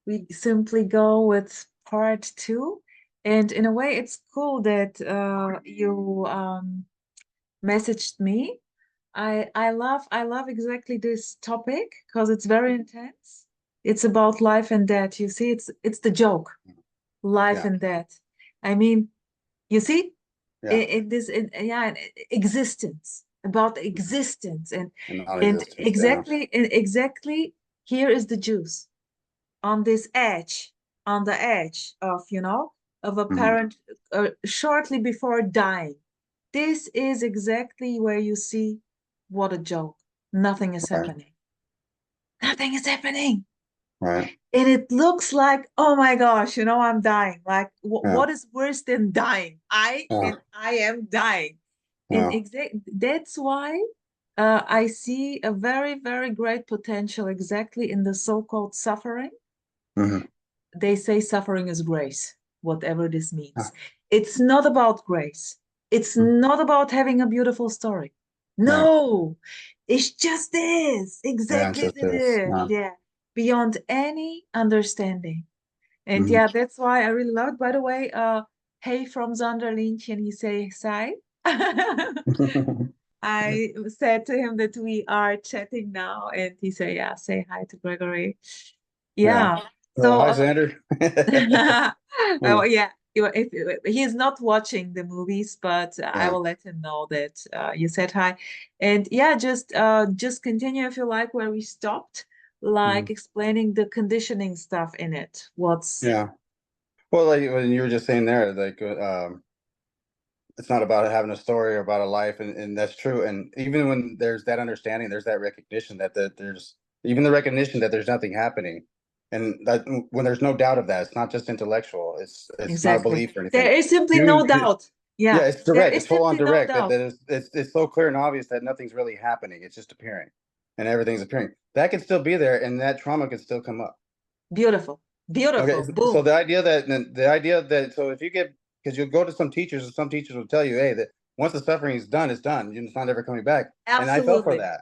we simply go with part two. And in a way, it's cool that you messaged me. I love exactly this topic because it's very intense. It's about life and death. You see, it's the joke, life Yeah, and death. I mean, you see, yeah, yeah, existence, about existence, and and non-existence. Yeah. exactly here is the juice on this edge, on the edge of, of a Hmm. parent shortly before dying. This is exactly where you see what a joke. Nothing is Right, happening. Nothing is happening. right. And it looks like, oh my gosh, I'm dying. Like, Yeah, what is worse than dying? yeah, I am dying. And yeah. that's why I see a very, very great potential exactly in the so-called suffering. Hmm. They say suffering is grace, whatever this Yeah. means. It's not about grace. It's Mhm. not about having a beautiful story. Right. No, it's just this. Yeah, it's Exactly as just it this. is. Yeah. Yeah. Beyond any understanding. And Hmm. yeah, that's why I really love it. By the way, hey from Zonderlin, can you say hi? I said to him that we are chatting now, and he said, yeah, say hi to Gregory. Yeah. Yeah. So, Hi, Xander. oh Yeah. yeah, if he is not watching the movies, but I Yeah. will let him know that you said hi, and yeah, just continue if you like where we stopped, Mhm. like explaining the conditioning stuff in it. What's Yeah. Well, like when you were just saying there, like it's not about having a story or about a life, and that's true. And even when there's that understanding, there's that recognition that there's even the recognition that there's nothing happening, and that when there's no doubt of that, it's not just intellectual. It's not a exactly? belief or anything. There is simply You no doubt. Yeah, Yeah, it's there direct. is It's full on simply no direct. That doubt. it's so clear and obvious that nothing's really happening. It's just appearing, and everything's appearing. That can still be there, and that trauma can still come up. Beautiful, Okay, beautiful. so Boom. the idea that so if you get because you'll go to some teachers and some teachers will tell you, hey, that once the suffering is done, it's done. It's not ever coming back. And I fell for Absolutely that,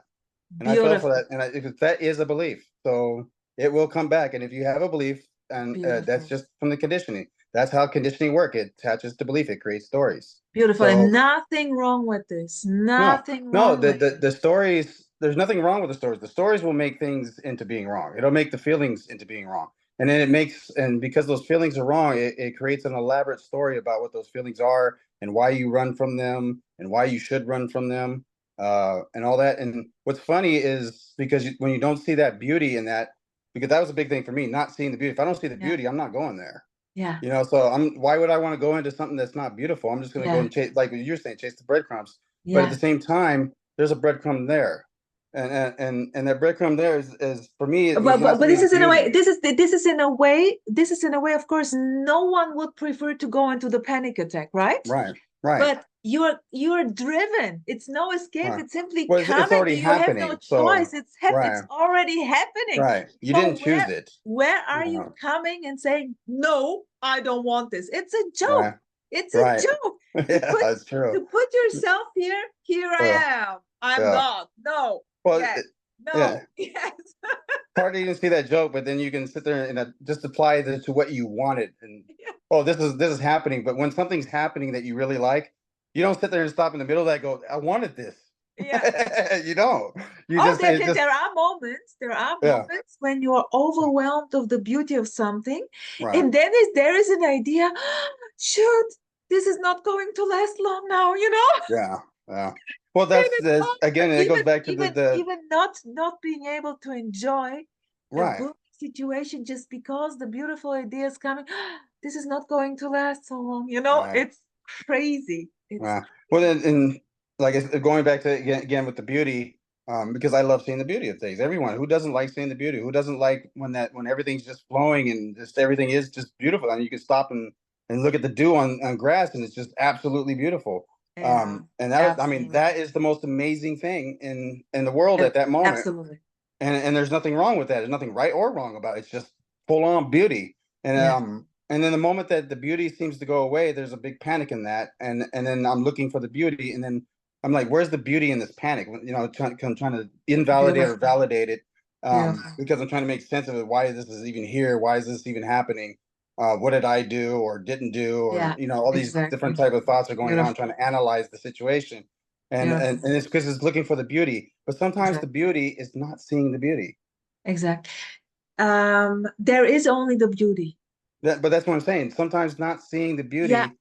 and I fell for beautiful, that, and if that is a belief, so it will come back. And if you have a belief, and that's beautiful. just from the conditioning. That's how conditioning work. It attaches to belief. It creates stories. Beautiful. And So nothing wrong with this. no, Nothing no, wrong with it. the stories, there's nothing wrong with the stories. The stories will make things into being wrong. It'll make the feelings into being wrong. And then and because those feelings are wrong, it creates an elaborate story about what those feelings are and why you run from them and why you should run from them, and all that. And what's funny is because when you don't see that beauty in that, because that was a big thing for me, not seeing the beauty. If I don't see the Yeah. beauty, I'm not going there. Yeah. So why would I want to go into something that's not beautiful? I'm just going to go Yeah. and chase, like you're saying, chase the breadcrumbs. But at the Yeah. same time, there's a breadcrumb there, and that breadcrumb there is for me, it was not But this seeing the is in a way, beauty. this is in a way, of course, no one would prefer to go into the panic attack, right? Right, right, But you're driven. It's no escape. right. It's simply Well, it's coming. already You have no happening. So choice. It's right, already happening. right. You didn't So choose it. where are you No, coming and saying, no, I don't want this? It's a joke. right, It's a right. joke. To Yeah, put that's true. to put yourself here, here I Uh, am. I'm yeah. God. No. Well, Yes. yeah. No. Yes. Hard to even see that joke, but then you can sit there and just apply it to what you wanted. And oh, this is happening. But when something's happening that you really like, you don't sit there and stop in the middle of that and go, I wanted this. Yeah. You don't. You Oh, just it just there are moments. There are yeah, moments when you are overwhelmed of the beauty of something, right. and then there is an idea. Shoot, this is not going to last long now. Yeah. Yeah. Well, And it's that's again, over. it goes back to the Even not being able to enjoy a right. booming situation just because the beautiful idea is coming. This is not going to last so long. Right. It's crazy. It's Yeah. Well, crazy. and like going back to again with the beauty, because I love seeing the beauty of things. Everyone who doesn't like seeing the beauty, who doesn't like when everything's just flowing and just everything is just beautiful, and you can stop and look at the dew on grass, and it's just absolutely beautiful. Yeah, And I mean, absolutely. that is the most amazing thing in the world at that moment. Absolutely. And there's nothing wrong with that. There's nothing right or wrong about it. It's just full on beauty. Yeah. And then the moment that the beauty seems to go away, there's a big panic in that. And then I'm looking for the beauty, and then I'm like, where's the beauty in this panic? I'm trying to invalidate or Beautiful. validate it. Beautiful. because I'm trying to make sense of it. Why this is even here? Why is this even happening? What did I do or didn't do? Or, Yeah, you know, all these different exactly. type of thoughts are going on, Beautiful. trying to analyze the situation. And, Beautiful. and it's because it's looking for the beauty, but sometimes the Exactly. beauty is not seeing the beauty. Exactly. There is only the beauty. But that's what I'm saying. Sometimes not seeing the Yeah, beauty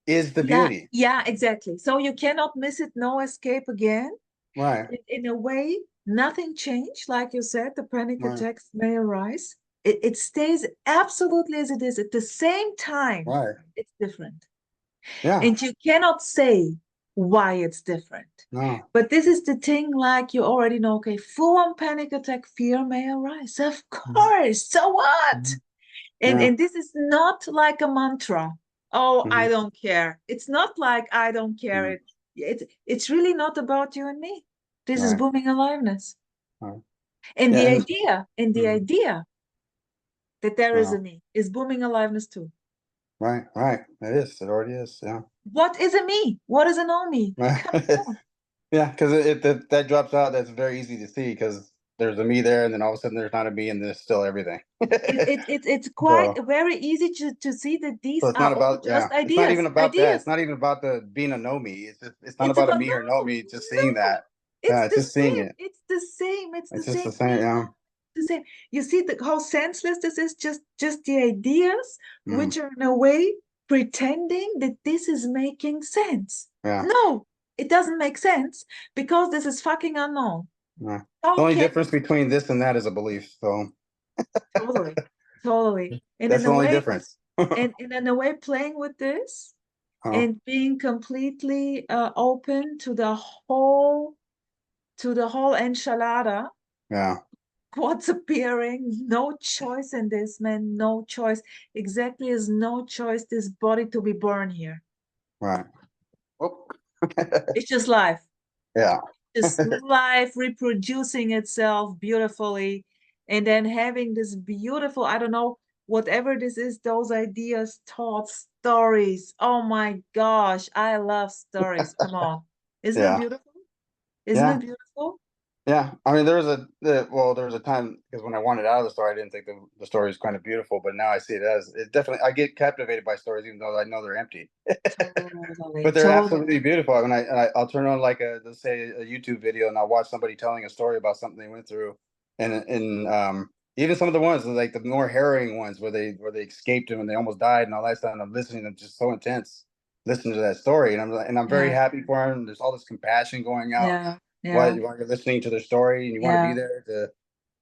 is the yeah, beauty. yeah, exactly. So you cannot miss it, no escape again. Right. In a way, nothing changed. Like you said, the panic Right. attacks may arise. It stays absolutely as it is. At the same time, Right. it's different. Yeah. And you cannot say why it's different. No. But this is the thing, like you already know, okay, full-on panic attack, fear may arise. Of course. So what? Mhm. And Yeah. and this is not like a mantra. Oh, I Mhm. don't care. It's not like I don't care. Mhm. It's really not about you and me. This is Right. booming aliveness. Right. And Yeah. the And idea, and the mhm. idea that there is Yeah. a me is booming aliveness too. Right. Right. It is. It already is. Yeah. What is a me? What is a no me? Right. Come on. Yeah, because that drops out. That's very easy to see because there's a me there, and then all of a sudden there's not a me, and there's still everything. It's quite So, very easy to see that so these it's are not all about, just yeah. It's not even ideas. about that. It's Ideas. not even about the being a know me. It's not It's about a about me or know no, me. It's just seeing no. that. It's Yeah, it's the just seeing same. it. It's the same. It's the It's just same the same. thing. Yeah. The same. You see how senseless this is. Just the ideas, Mm, which are in a way pretending that this is making sense. yeah. No, it doesn't make sense because this is fucking unknown. Yeah. The How only can difference between this and that is a belief. So totally, totally, and that's in the a only way, difference. and in a way, playing with this Oh, and being completely open to the whole enchilada, yeah. what's appearing, no choice in this, man, no choice, exactly as no choice this body to be born here. Right. Oh. It's just life, Yeah. just life reproducing itself beautifully, and then having this beautiful, I don't know, whatever this is, those ideas, thoughts, stories. Oh my gosh, I love stories. Come on, isn't it Yeah. beautiful? Isn't it Yeah. beautiful? Yeah, I mean, there was a time because when I wanted out of the story, I didn't think the story was kind of beautiful, but now I see it as it definitely. I get captivated by stories, even though I know they're empty, Totally, but they're totally. absolutely beautiful. I'll turn on like let's say a YouTube video, and I'll watch somebody telling a story about something they went through, and even some of the ones like the more harrowing ones where they escaped and they almost died and all that stuff. And I'm listening, and it's just so intense, listening to that story, and I'm very Yeah, happy for him. There's all this compassion going out yeah, while yeah, you're listening to their story and you want to be yeah, there to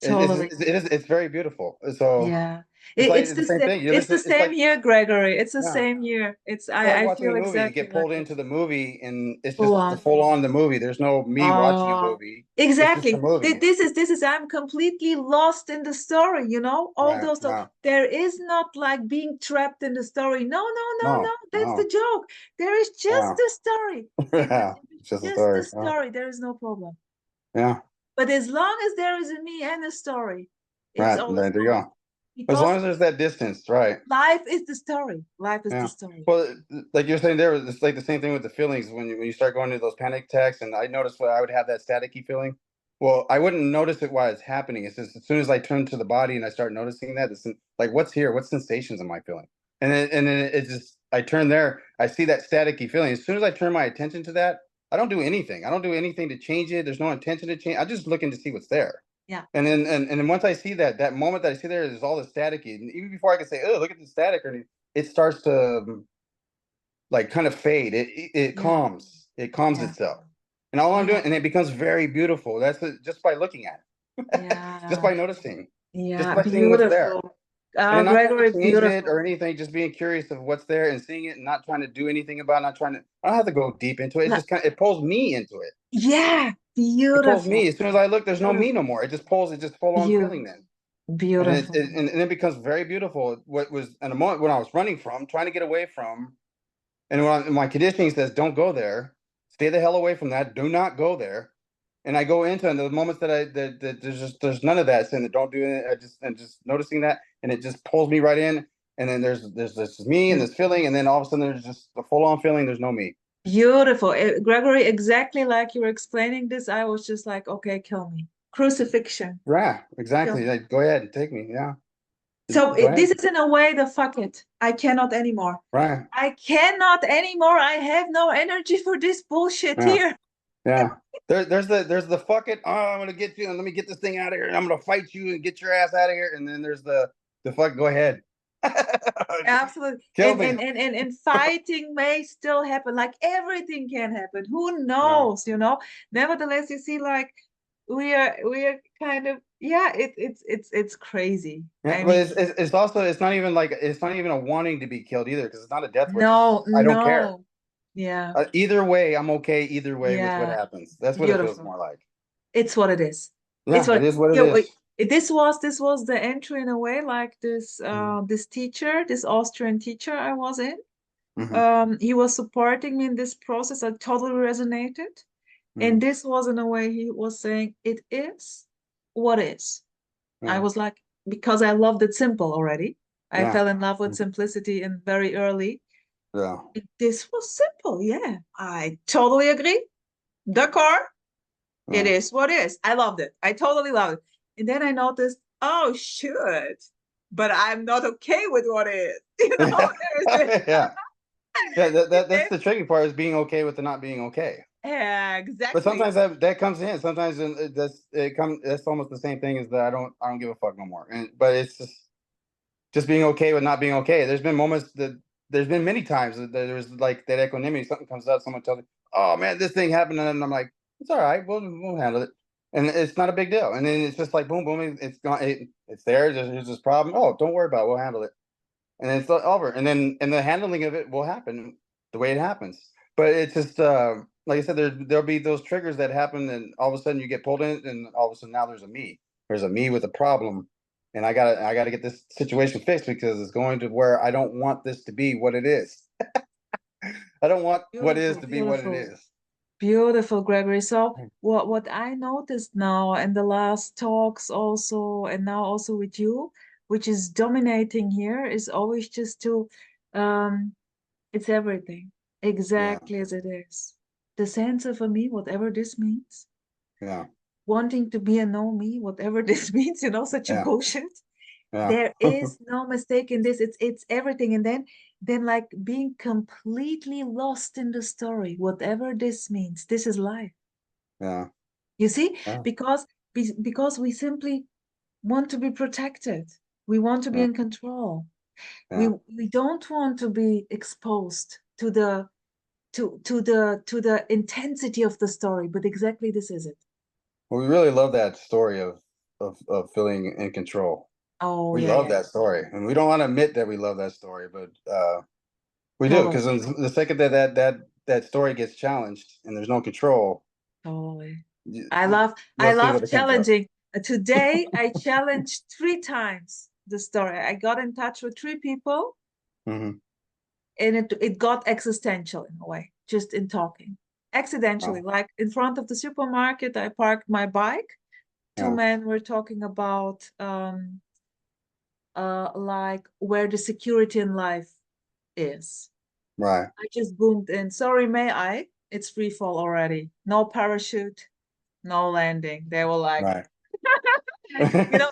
totally. it's very beautiful. So Yeah. it's like It's it's the the same same, thing. You ever it's see, the it's same like here, Gregory. It's the yeah. same here. It's It's like I watching a feel movie. You exactly get like pulled this. into the movie and it's Full just the on. full on the movie. There's no me watching a Oh, movie. It's just a exactly. movie. This is I'm completely lost in the story, all Right. those stuff. No. There is not like being trapped in the story. No, no, no, no. No. That's the No. joke. There is just Yeah. the story. Yeah. If It's it's just a just the story. Yeah. story, there is no problem. Yeah. But as long as there is a me and a story, it's Right. always There you fine. go. As Because long as there's that distance, right? life is the story. Life is the Yeah. story. Well, like you're saying there, it's like the same thing with the feelings when you start going into those panic attacks. And I noticed when I would have that staticky feeling. Well, I wouldn't notice it while it's happening. It's just as soon as I turn to the body and I start noticing that, it's like, what's here? What sensations am I feeling? And then it just, I turn there, I see that staticky feeling. As soon as I turn my attention to that, I don't do anything. I don't do anything to change it. There's no intention to change. I'm just looking to see what's there. Yeah. And then once I see that moment that I see there's all the staticky, and even before I can say, oh, look at the static, or anything, it starts to like kind of fade. It Yeah. calms. It calms Yeah. itself. And all I'm Yeah. doing, and it becomes very beautiful. That's it, just by looking at it, just Yeah. by noticing, just Yeah. by seeing what's there, Beautiful. and not trying to Gregory, change it beautiful. or anything. Just being curious of what's there and seeing it, and not trying to do anything about it. Not trying to. I don't have to go deep into it. It La- just kind of it pulls me into it. Yeah. It pulls Beautiful. me. As soon as I look, there's no me Beautiful. no more. It just pulls. It just full on feeling Beautiful. then. And Beautiful. and it becomes very beautiful. What was in a moment when I was running from, trying to get away from, and when my conditioning says, "Don't go there, stay the hell away from that. Do not go there." And I go into and the moments that there's none of that saying that don't do it. I just noticing that, and it just pulls me right in. And then there's this me and this feeling, and then all of a sudden there's just a full on feeling. There's no me. Beautiful. Gregory, exactly like you were explaining this, I was just like, okay, kill me. crucifixion. Right, So, exactly. Like, go ahead, take me. Yeah, so go ahead. this is in a way the fuck it. I cannot anymore. Right. I cannot anymore. I have no energy for this bullshit Yeah. here. Yeah. There's the fuck it. Oh, I'm gonna get you and let me get this thing out of here and I'm gonna fight you and get your ass out of here. And then there's the fuck go ahead. Absolutely. Kill me. And fighting may still happen. Like everything can happen. Who Yeah. knows, you know? Nevertheless, you see, like we are kind of, yeah, it's crazy. Yeah, I but mean, it's also it's not even like it's not even a wanting to be killed either because it's not a death wish. It's no, just, I don't care. no. Yeah, Either way, I'm okay. Either way with what yeah. happens. That's what it feels Beautiful. more like. It's what it is. It's Yeah, it what, is what it yeah, is. this was the entry in a way, like this Mm-hmm. this teacher, this Austrian teacher I was in. Mm-hmm. He was supporting me in this process. I totally resonated. And this was in a way he was saying, it is what is. I Yeah. was like, because I loved it simple already. I Yeah. fell in love with simplicity in very early. Yeah. This was simple. Yeah, I totally agree. The car, it Yeah. is what is. I loved it. I totally loved it. And then I noticed, oh, shit, but I'm not okay with what is. You know, there's this. Yeah. Yeah. That's Then, the tricky part is being okay with the not being okay. yeah, But exactly. sometimes that comes in. Sometimes that's almost the same thing as that I don't give a fuck no more. And but it's just being okay with not being okay. There's been many times that there's like that equanimity. Something comes up, someone tells me, "Oh man, this thing happened," and I'm like, "It's all right. We'll handle it." And it's not a big deal. And then it's just like boom, boom. It's gone. It's there. There's this problem. Oh, don't worry about it. We'll handle it. And it's over. And the handling of it will happen the way it happens. But it's just like I said, there'll be those triggers that happen, and all of a sudden you get pulled in, and all of a sudden now there's a me. There's a me with a problem, and I gotta get this situation fixed because it's going to where I don't want this to be what it is. I don't want what is Beautiful, to be what it beautiful, is. beautiful, Gregory. So what I noticed now in the last talks also, and now also with you, which is dominating here, is always just to um it's everything Yeah, exactly as it is. The sense of a me, whatever this means, yeah, wanting to be a no me, whatever this means, you know, such a yeah, bullshit. yeah, There is no mistake in this. It's everything. And then like being completely lost in the story, whatever this means. This is life. yeah, You see? yeah, Because we simply want to be protected. We want to be yeah, in control. We yeah. we don't want to be exposed to the intensity of the story, but exactly this is it. Well, we really love that story of feeling in control. Oh We yeah, love yeah, that story, and we don't want to admit that we love that story, but we do because totally, the second that story gets challenged and there's no control, totally. you, I you'll see love what it comes up. challenging. Today I challenged 3 times the story. I got in touch with 3 people, Hmm. and it got existential in a way, just in talking. Accidentally, Oh, like in front of the supermarket, I parked my bike. Two yeah, men were talking about like where the security in life is. right, I just boomed in. Sorry, may I? It's free fall already. No parachute, no landing. They were like, right. you know,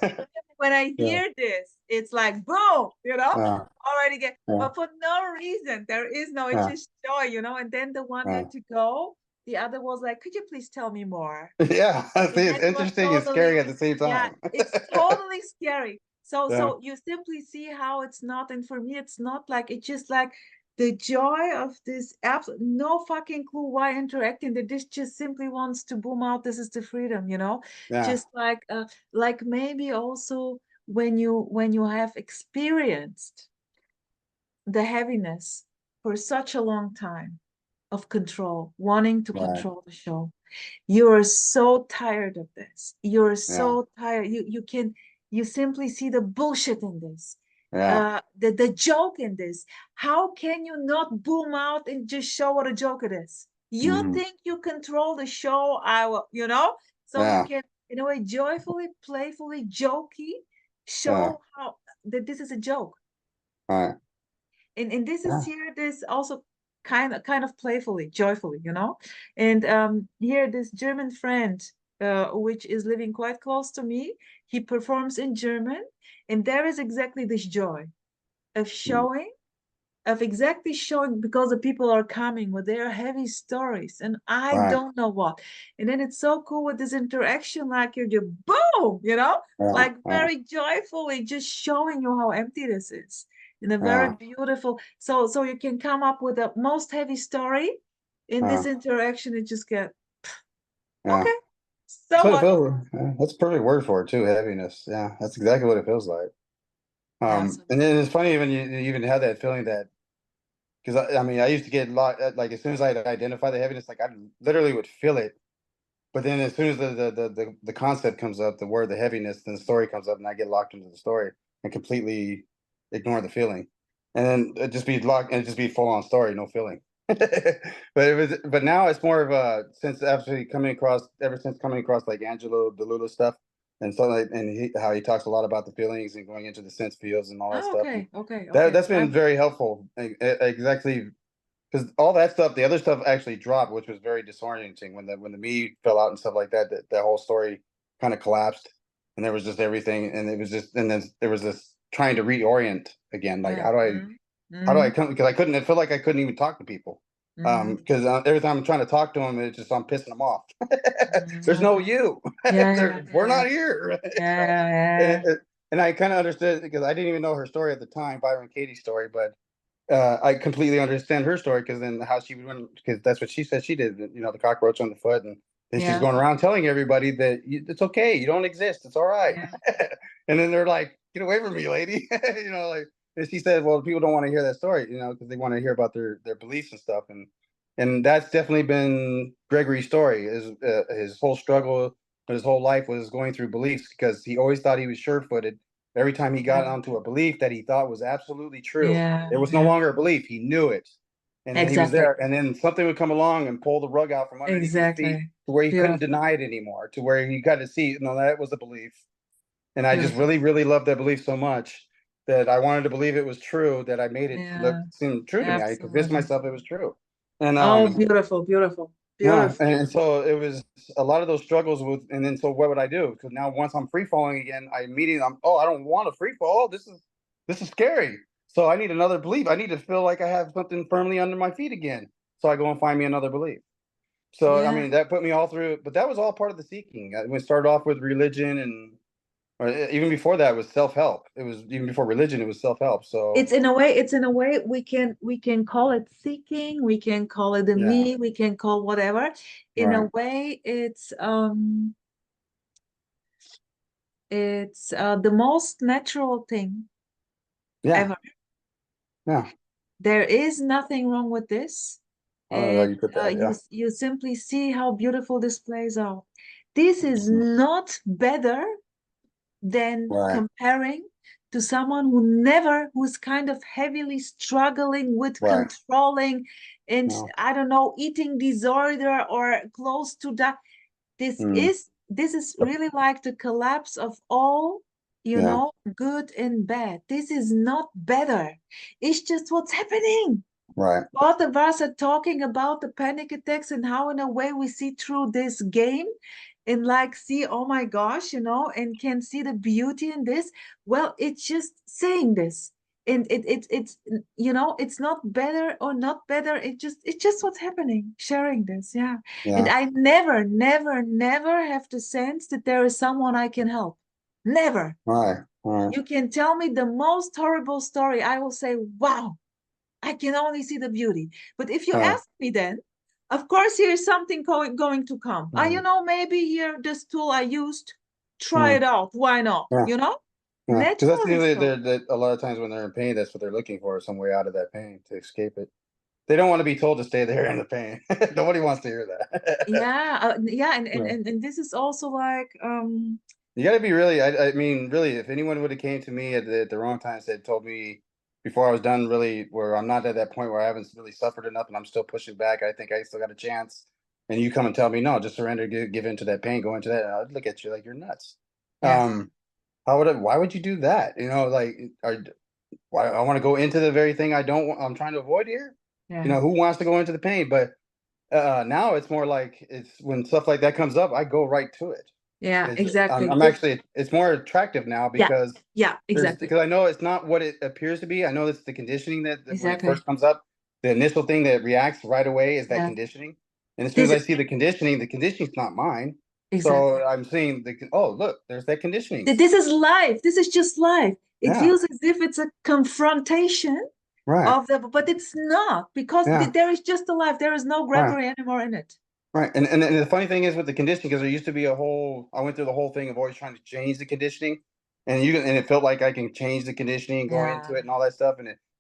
when I Yeah, hear this, it's like boom, yeah, already get, yeah, but for no reason. There is no, it's yeah, just joy, And then the one yeah. had to go. The other was like, could you please tell me more? Yeah, see, And it's that was interesting and scary totally, at the same yeah, time. it's totally scary. So Yeah, so you simply see how it's not, and for me it's not like, it's just like the joy of this absolute, no fucking clue why interacting, that this just simply wants to boom out, this is the freedom, yeah, just like maybe also when you have experienced the heaviness for such a long time of control, wanting to right, control the show. You're so tired of this. You're yeah, so tired. You simply see the bullshit in this. yeah, The joke in this. How can you not boom out and just show what a joke it is? You hmm, think you control the show, I will, so you yeah, can, in a way, joyfully, playfully, jokey, yeah, show how that this is a joke. right, And this is yeah, here, this also kind of playfully, joyfully, and here this German friend. which is living quite close to me. He performs in German, and there is exactly this joy of showing, of exactly showing, because the people are coming with their heavy stories and I Right. don't know what. And then it's so cool with this interaction, like you're just boom, Yeah. like Yeah. very joyfully just showing you how empty this is in a very Yeah. beautiful. So you can come up with the most heavy story in this Yeah. interaction and just get Yeah. okay. That's So what it what? feels. Yeah, that's a perfect word for it too. Heaviness. Yeah, that's exactly what it feels like. And then it's funny when you even have that feeling that because I mean I used to get locked like as soon as I identify the heaviness, like I literally would feel it. But then as soon as the concept comes up, the word, the heaviness, then the story comes up, and I get locked into the story and completely ignore the feeling, and then it just be locked and it just be full on story, no feeling. But now it's more of a since actually coming across ever since coming across like Angelo Delula stuff and so like and how he talks a lot about the feelings and going into the sense fields and all that Oh, stuff and okay, okay, that okay. that's been very helpful. Exactly because all that stuff, the other stuff actually dropped, which was very disorienting when the me fell out and stuff like that. That whole story kind of collapsed, and there was just everything, and it was just, and then there was this trying to reorient again. Like, Yeah. how do I Mm, come? Because I couldn't. It felt like I couldn't even talk to people. mm, Because every time I'm trying to talk to them, it's just I'm pissing them off. There's no okay. you. Yeah, yeah, We're yeah, not here. yeah, And, yeah. and I kind of understood because I didn't even know her story at the time, Byron Katie's story, but I completely understand her story because then how she would win because that's what she said she did. You know, the cockroach on the foot, and then she's Yeah, going around telling everybody that it's okay, you don't exist, it's all right. yeah, And then they're like, "Get away from me, lady!" You know, like. And she said, "Well, people don't want to hear that story, you know, because they want to hear about their beliefs and stuff." And that's definitely been Gregory's story. His whole struggle, his whole life was going through beliefs because he always thought he was sure-footed. Every time he got yeah, onto a belief that he thought was absolutely true, yeah, it was no yeah. longer a belief. He knew it. And then he was Exactly, there. And then something would come along and pull the rug out from underneath his feet exactly. to where he couldn't Beautiful, deny it anymore, to where he got to see, no, that was a belief. And I just beautiful. really, really loved that belief so much that I wanted to believe it was true, that I made it look Yeah, seem true to me. I convinced absolutely. myself it was true. And Oh, beautiful, beautiful, yeah, beautiful. and so it was a lot of those struggles with, and then so what would I do? Because now once I'm free falling again, I immediately I don't want to free fall. Oh, this is scary. So I need another belief. I need to feel like I have something firmly under my feet again. So I go and find me another belief. So I Yeah, mean that put me all through, but that was all part of the seeking. We started off with religion, and or even before that was self help. It was even before religion. It was self help. So it's in a way we can call it seeking, we can call it the yeah, me, we can call whatever. In a right, way, it's the most natural thing yeah, ever. yeah. There is nothing wrong with this, I don't know how and you put that. you Yeah, you simply see how beautiful this plays out. This is not better than right, comparing to someone who's kind of heavily struggling with right. controlling and No, I don't know, eating disorder or close to that. this mm, is this is really like the collapse of all, yeah, good and bad. This is not better, it's just what's happening. right. Both of us are talking about the panic attacks and how in a way we see through this game and like see, oh my gosh, and can see the beauty in this. Well, it's just saying this, and it's it's not better or not better, it's just what's happening, sharing this. Yeah. And Yeah, I never, never, never have the sense that there is someone I can help. Never. right, right. You can tell me the most horrible story, I will say, wow, I can only see the beauty. But if you Right. ask me then, of course, here's something going to come. Mm, Maybe here, this tool I used, try mm, it out. Why not? yeah, yeah. Because that's Naturally usually so. that a lot of times when they're in pain, that's what they're looking for, some way out of that pain to escape it. They don't want to be told to stay there in the pain. Nobody wants to hear that. Yeah, yeah, and, and Yeah. and and this is also like You got to be really. I mean, really, if anyone would have came to me at the wrong time, said told me before I was done, really, where I'm not at that point where I haven't really suffered enough, and I'm still pushing back. I think I still got a chance. And you come and tell me, no, just surrender, give into that pain, go into that. I'd look at you like you're nuts. yeah, Um, why would you do that? You know, like, why I want to go into the very thing I don't want, I'm trying to avoid here. You yeah, know, who wants to go into the pain? But Now it's more like it's when stuff like that comes up, I go right to it. Yeah, It's exactly. I'm actually it's more attractive now Yeah, because yeah, exactly. because I know it's not what it appears to be. I know it's the conditioning that when it Exactly. first comes up, the initial thing that reacts right away is that Yeah. conditioning. And as soon as This I see the conditioning's not mine. exactly. So I'm seeing oh look, there's that conditioning. This is life. This is just life. It Yeah, feels as if it's a confrontation right. of the, but it's not because Yeah, there is just a life. There is no right. Gregory anymore in it. Right, and the funny thing is with the conditioning, because there used to be a whole. I went through the whole thing of always trying to change the conditioning, and it felt like I can change the conditioning and go into Yeah. it and all that stuff,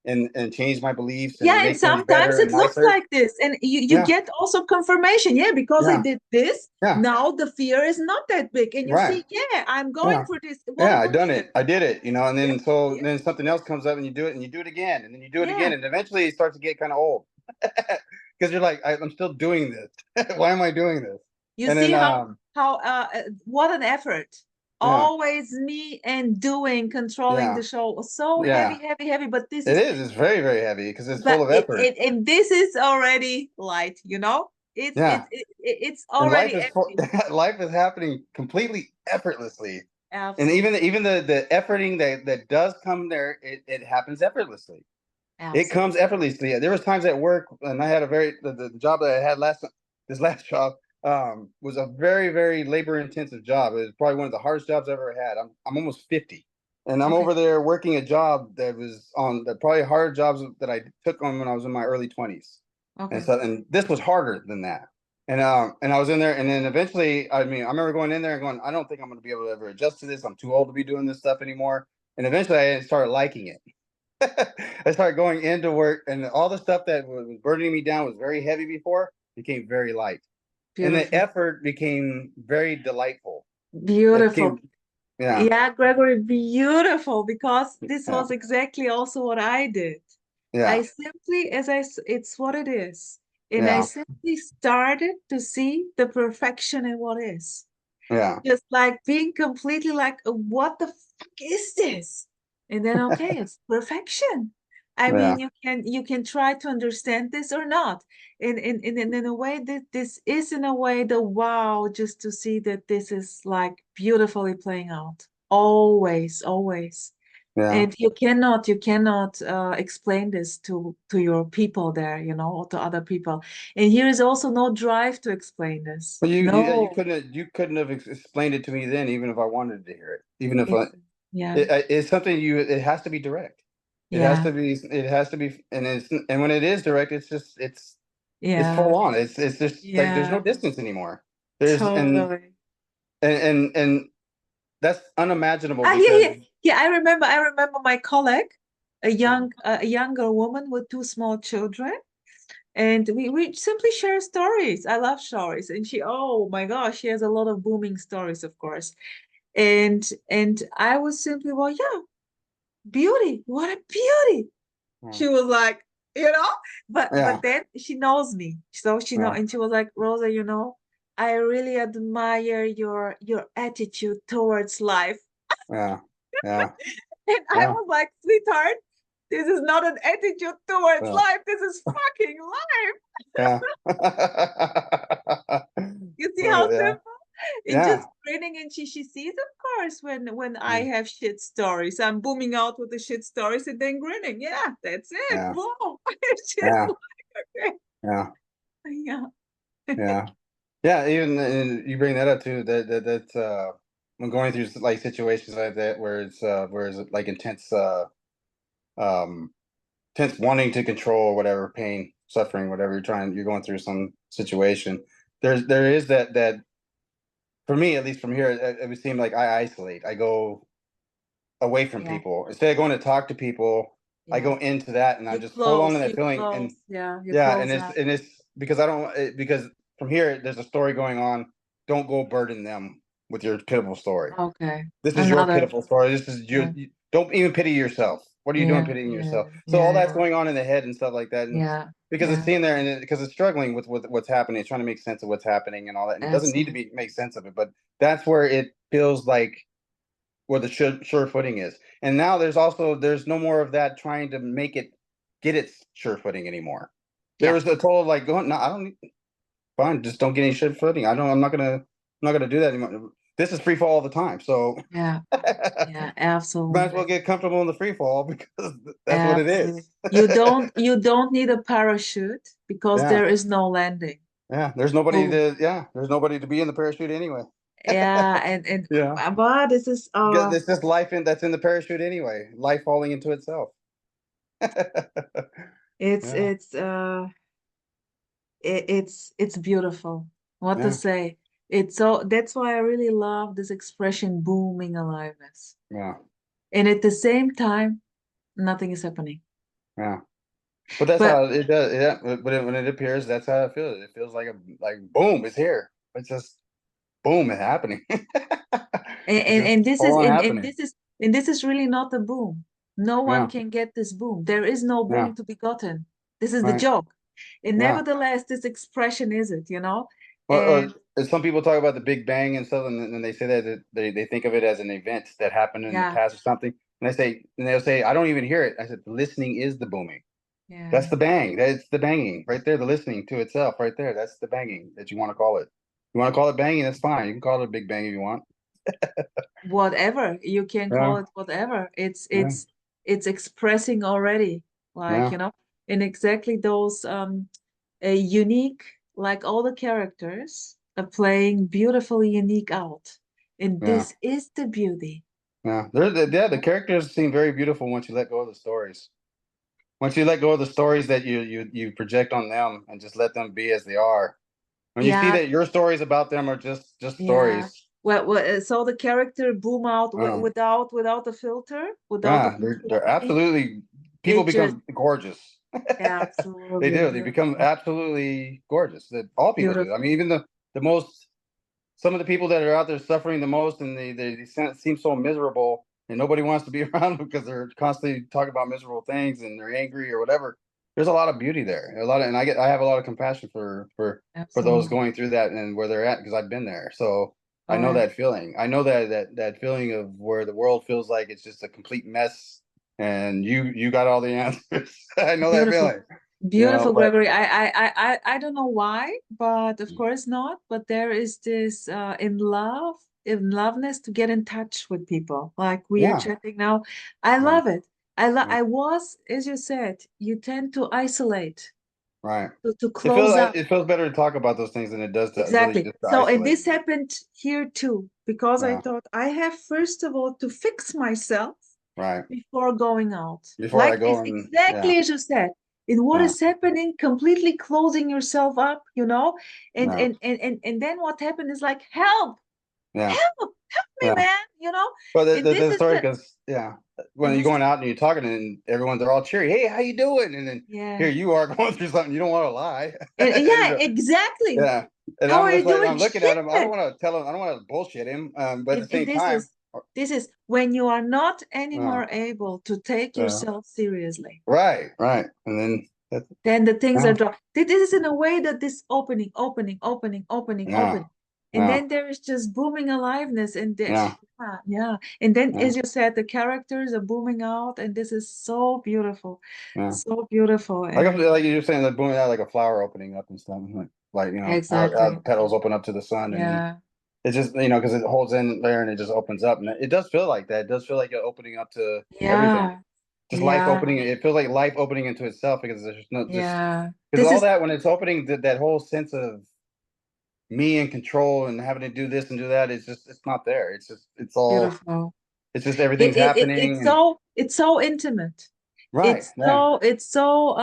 and change my beliefs and Yeah, and make things sometimes better it and looks nicer. like this. And you Yeah, get also confirmation. Yeah, because I yeah, did this, yeah. now the fear is not that big. And you Right. see, yeah, I'm going Yeah, for this. What yeah. a I done coincidence. it. I did it. And Yeah, then so yeah, then something else comes up and you do it and you do it again and then you do it yeah. again and eventually it starts to get kind of old because you're like I'm still doing this. Why am I doing this? You And see then how what an effort. yeah, Always me and doing, controlling yeah, the show. So yeah. heavy, heavy, heavy. But this It is, is. It's very, very heavy because it's full but of effort. and this is already light, you know? Yeah, It's and life already is full, empty. life is happening completely effortlessly, and Absolutely. even the efforting that does come there, it happens effortlessly. It Absolutely. comes effortlessly. There was times at work, and I had a very the job that I had this last job was a very very labor intensive job. It was probably one of the hardest jobs I ever had. I'm almost 50, and I'm Okay. over there working a job that was on the probably hard jobs that I took on when I was in my early 20s, and Okay. so and this was harder than that. And I was in there, and then eventually, I mean, I remember going in there and going, I don't think I'm going to be able to ever adjust to this. I'm too old to be doing this stuff anymore. And eventually, I started liking it. I started going into work, and all the stuff that was burdening me down was very heavy before became very light, and the Beautiful. effort became very delightful. It Beautiful. became, yeah, Yeah, Gregory, beautiful, because this yeah, was exactly also what I did. I yeah, simply, it's what it is. And I yeah, simply started to see the perfection in what is. yeah, Just like being completely like, what the fuck is this? And then, okay, it's perfection. I yeah, mean, you can try to understand this or not. In a way that this is in a way the wow, just to see that this is like beautifully playing out. Always, always. yeah. And you cannot explain this to your people there, or to other people. And here is also no drive to explain this. But No. you couldn't have explained it to me then, even if I wanted to hear it. Even if Ex Yeah, it's something it has to be direct. yeah, It has to be, and when it is direct, it's full yeah, on. It's just like there's no yeah, distance anymore. There's totally. and that's unimaginable Yeah, because yeah, yeah. I remember my colleague, yeah, a younger woman with two small children, and we simply share stories. I love stories, and oh my gosh, she has a lot of booming stories, of course. And I was simply, well, yeah, beauty, what a beauty. yeah, She was like, you know, but yeah, then she knows me, so yeah, and she was like, Rosa, I really admire your attitude towards life. yeah, yeah, And I yeah, was like, sweetheart, this is not an attitude towards yeah, life. This is fucking life. yeah. You see how Oh, yeah, simple? And yeah, just grinning, and she sees, of course, when I mm, have shit stories. I'm booming out with the shit stories and then grinning. Yeah, that's it. yeah, Whoa. It's just yeah, like, okay. yeah, Yeah. yeah. Yeah, even and you bring that up too. That's when going through like situations like that where it's like um intense wanting to control whatever pain, suffering, whatever you're going through some situation. There is that for me at least from here it would seem like I isolate. I go away from Yeah. people instead of going to talk to people. I Yeah. go into that and I You just hold on to close, that you feeling and close. Yeah, you yeah, close up. and it's because I don't because from here there's a story going on. Don't go burden them with your pitiful story. Okay. This is your Another. pitiful story. This is Yeah. don't even pity yourself. What are you doing Yeah. pitying Yeah. yourself? So all that's Yeah. going on in the head and stuff like that. And Yeah. because it's Yeah. sitting there and because it's struggling with what's happening, it's trying to make sense of what's happening and all that. And it doesn't need to Absolutely. be make sense of it, but that's where it feels like where the sure footing is. And now there's no more of that trying to make it get its sure footing anymore. There Yeah. was a total like going, no, I don't need. fine. Just don't get any shit footing. I'm not gonna do that anymore. This is free fall all the time, so Yeah, yeah, might as well absolutely. get comfortable in the free fall because that's what it Absolutely. is. You don't need a parachute because Yeah, there is no landing. yeah. Boom. There's nobody to be in the parachute anyway. Yeah, and Yeah, but this is because it's just life that's in the parachute anyway. Life falling into itself. it's Yeah, it's it's beautiful. What to yeah, say? It's so that's why I really love this expression booming aliveness. yeah, And at the same time, nothing is happening. yeah. But that's But how it does. Yeah, but when it appears, that's how it feels. It feels like boom, it's here. It's just boom, it's happening. It's just and this full is on happening. and this is really not a boom. No one Yeah, can get this boom. There is no yeah, boom to be gotten. This is the right. joke. And Yeah. nevertheless, this expression is it, you know? Well, And some people talk about the Big Bang and stuff, and then they say that they think of it as an event that happened in the yeah, past or something. And they'll say, I don't even hear it. I said, listening is the booming. yeah. That's the bang. That's the banging right there. The listening to itself right there. That's the banging that you want to call it. You want to call it banging? That's fine. You can call it a big bang if you want. Whatever. You can call Yeah, it whatever. yeah, It's expressing already, like, yeah, you know, in exactly those a unique, like all the characters are playing beautifully unique out. And yeah, this is the beauty. yeah. The characters seem very beautiful once you let go of the stories. Once you let go of the stories that you project on them and just let them be as they are. When you see Yeah, that your stories about them are just yeah. stories. So the character boom out Oh, without the filter, without the yeah, filter they're happening. absolutely people It just become gorgeous. They absolutely do. They become beautiful. absolutely gorgeous. That all people do. I Beautiful. mean, even the most some of the people that are out there suffering the most and they seem so miserable and nobody wants to be around them because they're constantly talking about miserable things and they're angry or whatever. There's a lot of beauty there. A lot of, and I have a lot of compassion for those Absolutely. going through that and where they're at because I've been there. So I know Correct. that feeling. I know that feeling of where the world feels like it's just a complete mess and you got all the answers. I know that Beautiful. feeling. Beautiful, But Gregory. I don't know why, but of course not. But there is this in loveness to get in touch with people. Like we are yeah, chatting now. I yeah, love it. yeah, I was, as you said, you tend to isolate, right. to close up. It feels better to talk about those things than it does to really Exactly. just to So, and isolate. this happened here too, because I Yeah, thought I have first of all to fix myself right. before going out. Before I Like go it's and yeah, exactly as you said. In what yeah, is happening, completely closing yourself up, you know, yeah, and then what happened is like, yeah, help me, yeah. man, you know. But And this the is story, the because yeah, when and you're this going is out and you're talking and they're all cheery. Hey, how you doing? And then here yeah. you are going through something you don't want to lie. And yeah, exactly. Yeah, and How I'm are you just like doing? I'm looking at Shit. him. I don't want to tell him. I don't want to bullshit him. But at the And same time, this is when you are not uh, anymore able to take uh, yourself seriously. right, right, and then Then the things yeah, are dropped. This is in a way that this yeah, opening. And yeah, then there is just booming aliveness and yeah, yeah, yeah. And then yeah, as you said, the characters are booming out, and this is so beautiful. yeah. So beautiful. And Like you're saying, that booming out like a flower opening up and stuff, like how exactly. petals open up to the sun, and then Yeah. it's just because it holds in there and it just opens up, and it does feel like that. It does feel like you're opening up to everything, Yeah. just life Yeah. opening. It feels like life opening into itself because there's no just Yeah. because This all is that when it's opening, that whole sense of me in control and having to do this and do that, it's not there. beautiful. It's just everything's happening and It's so intimate. right, yeah, It's so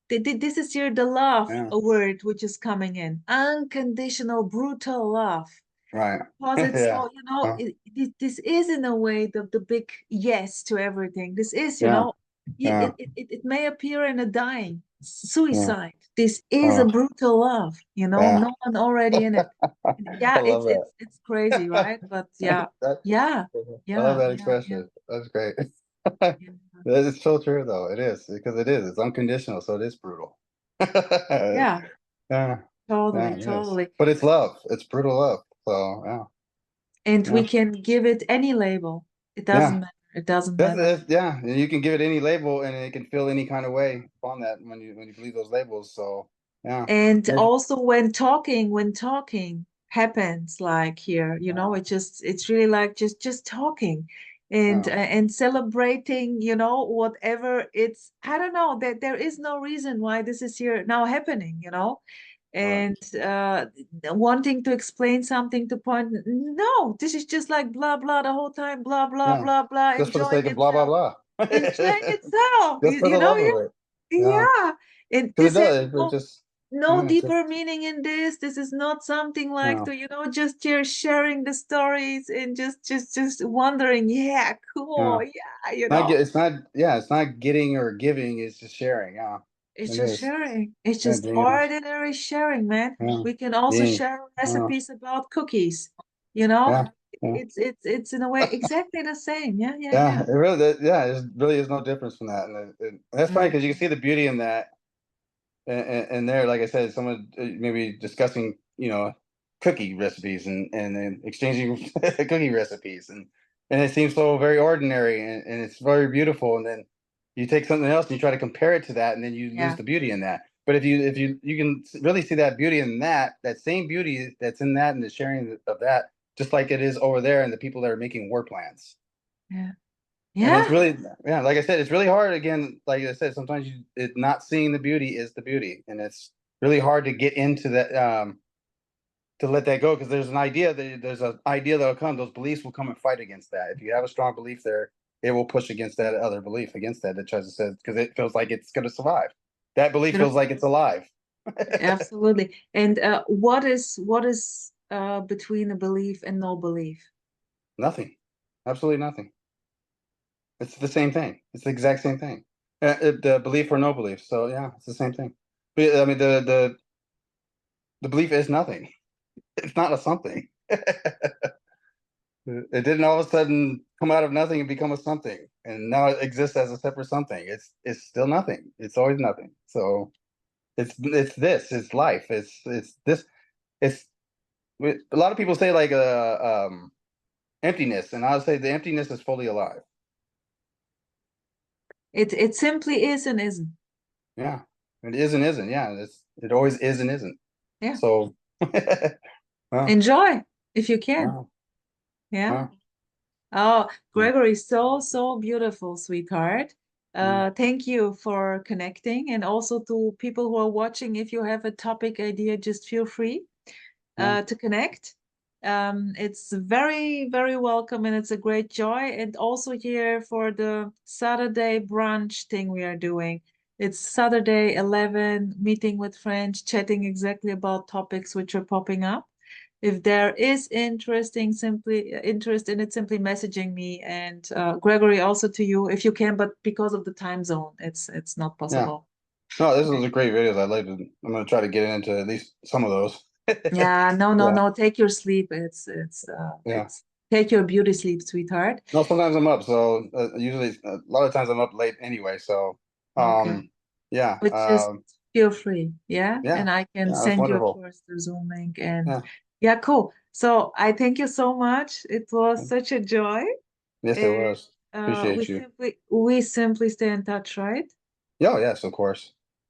this is here the love yeah, a word which is coming in. Unconditional, brutal love. right, Because it's yeah, so, you know, uh, this is in a way the big yes to everything. This is, you yeah, know, yeah, it may appear in a dying yeah, suicide. This is a uh, brutal love, you know, yeah. no one already in it. I Yeah, love that. it's crazy, right? But yeah, That yeah, I love yeah, that yeah, yeah, expression. That's great. yeah, That is so true, though. It is because it is. It's unconditional, so it is brutal. yeah, Yeah, yeah, totally, it is. totally. But it's love. It's brutal love. So yeah, And we yeah, can give it any label. It yeah. doesn't matter. It doesn't matter. Yeah. And you can give it any label, and it can feel any kind of way on that when you believe those labels. So Yeah. And Yes. also when talking happens like here, you know, it's really like just talking Yeah. and celebrating, you know, whatever it's, I don't know, that there is no reason why this is here now happening, you know, and Correct. wanting to explain something to point, no, this is just like blah blah the whole time, blah blah Yeah. blah blah, Just for the enjoying sake of blah blah itself, blah. enjoying itself, Just for you the know, love yeah, of it. Yeah. yeah. And Because it this has does. It just no yeah, it's deeper just meaning in this. This is not something like no. to, you know, just you're sharing the stories and just wondering, yeah, cool, Yeah. yeah, you Not know. get it's not yeah, it's not getting or giving, it's just sharing. Yeah. It's It just is. sharing. It's Yeah, just being honest. ordinary sharing, man. Yeah. We can also Being share yeah. recipes about cookies, you know. Yeah. Yeah. It's in a way exactly the same. Yeah, yeah, Yeah, yeah. it really, yeah, it really is no difference from that, and that's funny Mm, because you can see the beauty in that, and there, like I said, someone maybe discussing, cookie recipes and then exchanging cookie recipes, and it seems so very ordinary, and it's very beautiful, and then you take something else and you try to compare it to that, and then you lose yeah, the beauty in that. But if you can really see that beauty in that same beauty that's in that and the sharing of that, just like it is over there, and the people that are making war plans. yeah, And it's yeah. really, yeah, like I said, it's really hard. Again, like I said, sometimes not seeing the beauty is the beauty, and it's really hard to get into that, to let that go, because there's an idea that'll come. Those beliefs will come and fight against that. If you have a strong belief there, it will push against that other belief, against that tries to say, because it feels like it's going to survive. That belief feels like it's alive. Absolutely. And what is between a belief and no belief? Nothing, absolutely nothing. It's the same thing. It's the exact same thing. The belief or no belief. So yeah, it's the same thing. But I mean, the belief is nothing. It's not a something. It didn't all of a sudden come out of nothing and become a something, and now it exists as a separate something. It's still nothing. It's always nothing. So it's this. It's life. It's this. It's a lot of people say like emptiness, and I'll say the emptiness is fully alive. It simply is and isn't. Yeah, it is and isn't. Yeah, it always is and isn't. Yeah. So, well, Enjoy if you can. well, Yeah. well, Oh, mm, Gregory, so beautiful, sweetheart. mm, Thank you for connecting, and also to people who are watching, if you have a topic idea, just feel free yeah, to connect. It's very welcome, and it's a great joy. And also here for the Saturday brunch thing we are doing. It's Saturday 11, meeting with friends, chatting exactly about topics which are popping up. If there is interest in it, simply messaging me, and Gregory, also to you if you can, but because of the time zone, it's not yeah. possible. No, this Okay. is a great videos. I'd like to. I'm gonna try to get into at least some of those. Yeah, no, no, Yeah, no. Take your sleep. yeah. It's take your beauty sleep, sweetheart. No, sometimes I'm up. So usually, a lot of times I'm up late anyway. So, Okay. um, yeah, But just feel free, yeah? yeah, And I can yeah. That's send you, of wonderful. course, the Zoom link, and Yeah. yeah, cool. So I thank you so much. It was such a joy. Yes, it And was. Appreciate you. we simply stay in touch, right? Yeah, yes, of course.